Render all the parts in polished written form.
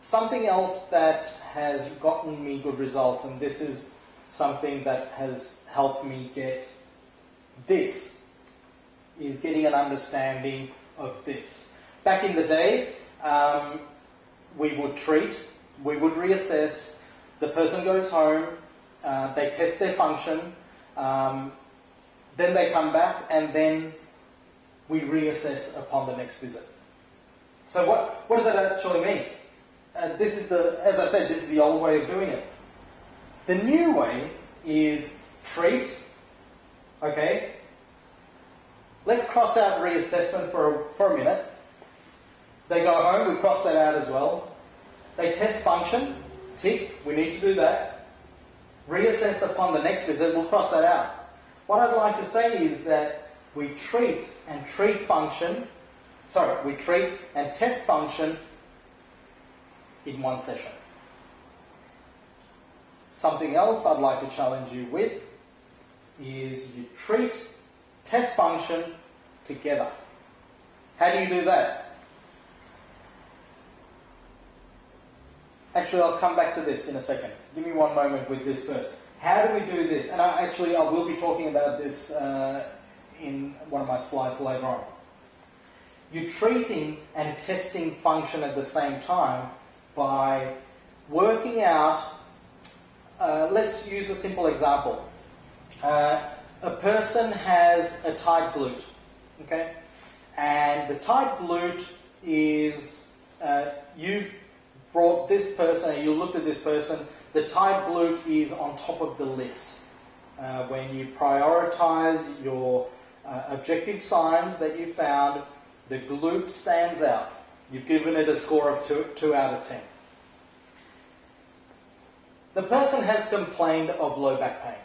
Something else that has gotten me good results, and this is something that has helped me get this, is getting an understanding of this. Back in the day, we would treat, we would reassess, the person goes home, they test their function, then they come back, and then we reassess upon the next visit. So what does that actually mean? This is as I said, this is the old way of doing it. The new way is treat, okay? Let's cross out reassessment for a minute. They go home, we cross that out as well. They test function, tick, we need to do that. Reassess upon the next visit, we'll cross that out. What I'd like to say is that we treat and test function in one session. Something else I'd like to challenge you with is you treat, test function together. How do you do that? Actually, I'll come back to this in a second. Give me one moment with this first. How do we do this? And I will be talking about this in one of my slides later on. You're treating and testing function at the same time by working out, let's use a simple example. A person has a tight glute, okay? And the tight glute is, you've brought this person, and you looked at this person, the tight glute is on top of the list. When you prioritize your objective signs that you found, the glute stands out. You've given it a score of 2 out of 10. The person has complained of low back pain.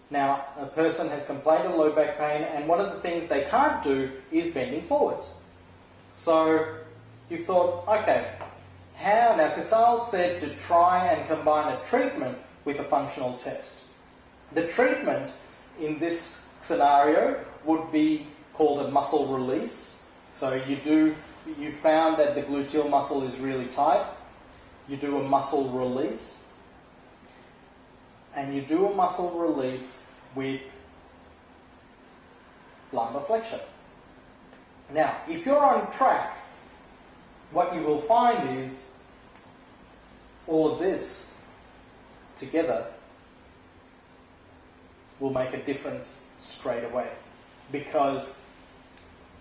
Now, a person has complained of low back pain, and one of the things they can't do is bending forwards. So, you've thought, okay, how? Now, Kusal said to try and combine a treatment with a functional test. The treatment in this scenario would be called a muscle release. So you found that the gluteal muscle is really tight. You do a muscle release. And you do a muscle release with lumbar flexion. Now, if you're on track, what you will find is all of this together will make a difference straight away. Because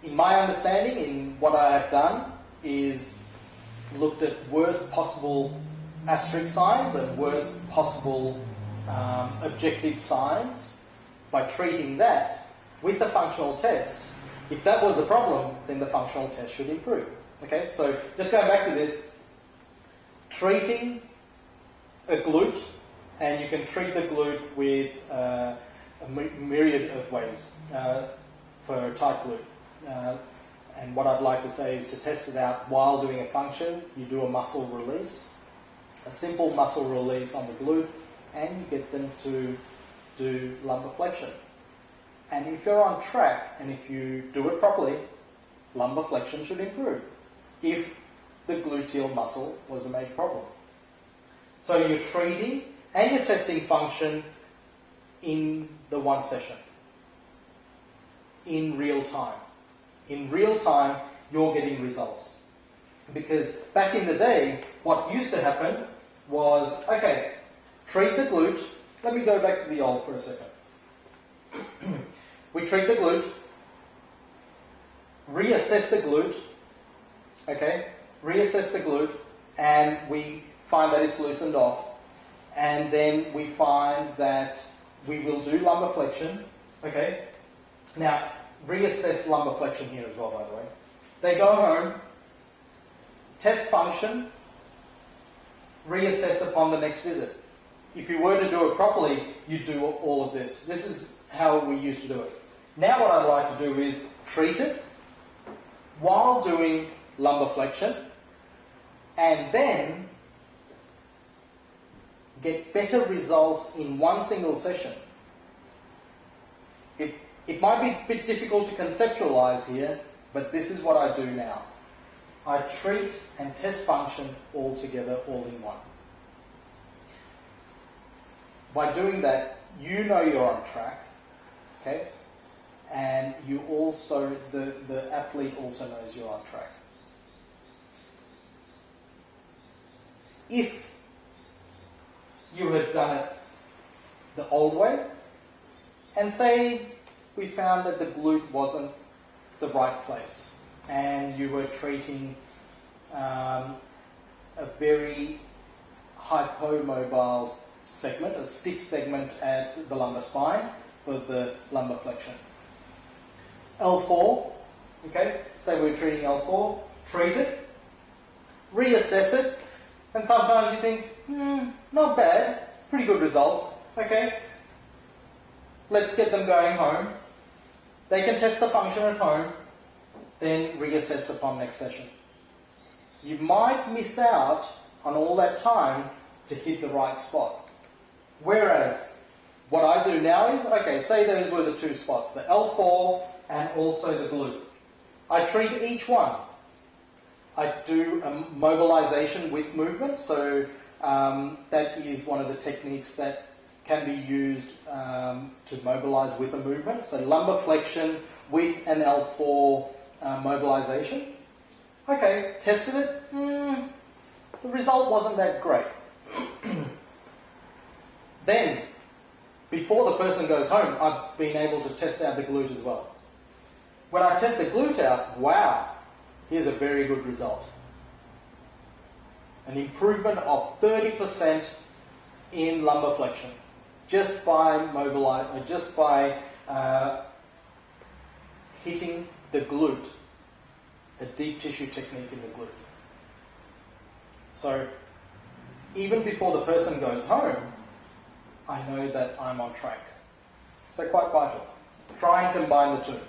in my understanding, in what I have done, is looked at worst possible asterisk signs and worst possible objective signs. By treating that with the functional test, if that was the problem, then the functional test should improve. Okay, so just going back to this, treating a glute, and you can treat the glute with a myriad of ways for a tight glute. And what I'd like to say is to test it out while doing a function. You do a muscle release, a simple muscle release on the glute, and you get them to do lumbar flexion. And if you're on track, and if you do it properly, lumbar flexion should improve if the gluteal muscle was the major problem. So you're treating and you're testing function in the one session, in real time. In real time, you're getting results. Because back in the day, what used to happen was, okay, treat the glute. Let me go back to the old for a second. We treat the glute, reassess the glute, okay, reassess the glute, and we find that it's loosened off. And then we find that we will do lumbar flexion, okay. Now, reassess lumbar flexion here as well, by the way. They go home, test function, reassess upon the next visit. If you were to do it properly, you'd do all of this. This is how we used to do it. Now what I'd like to do is treat it while doing lumbar flexion, and then get better results in one single session. It might be a bit difficult to conceptualize here, but this is what I do now. I treat and test function all together, all in one. By doing that, you know you're on track, okay? And you also, the athlete also knows you're on track. If you had done it the old way, and say we found that the glute wasn't the right place, and you were treating a very hypomobile segment, a stiff segment at the lumbar spine for the lumbar flexion. L4, okay, say we're treating L4, treat it, reassess it, and sometimes you think, not bad, pretty good result, okay, let's get them going home. They can test the function at home, then reassess upon next session. You might miss out on all that time to hit the right spot. Whereas, what I do now is, okay, say those were the two spots, the L4 and also the glute. I treat each one. I do a mobilization with movement, so that is one of the techniques that can be used to mobilize with a movement. So lumbar flexion with an L4 mobilization. Okay, tested it. The result wasn't that great. Then, before the person goes home, I've been able to test out the glute as well. When I test the glute out, wow, here's a very good result. An improvement of 30% in lumbar flexion, just by hitting the glute, a deep tissue technique in the glute. So, even before the person goes home, I know that I'm on track. So quite vital. Try and combine the two.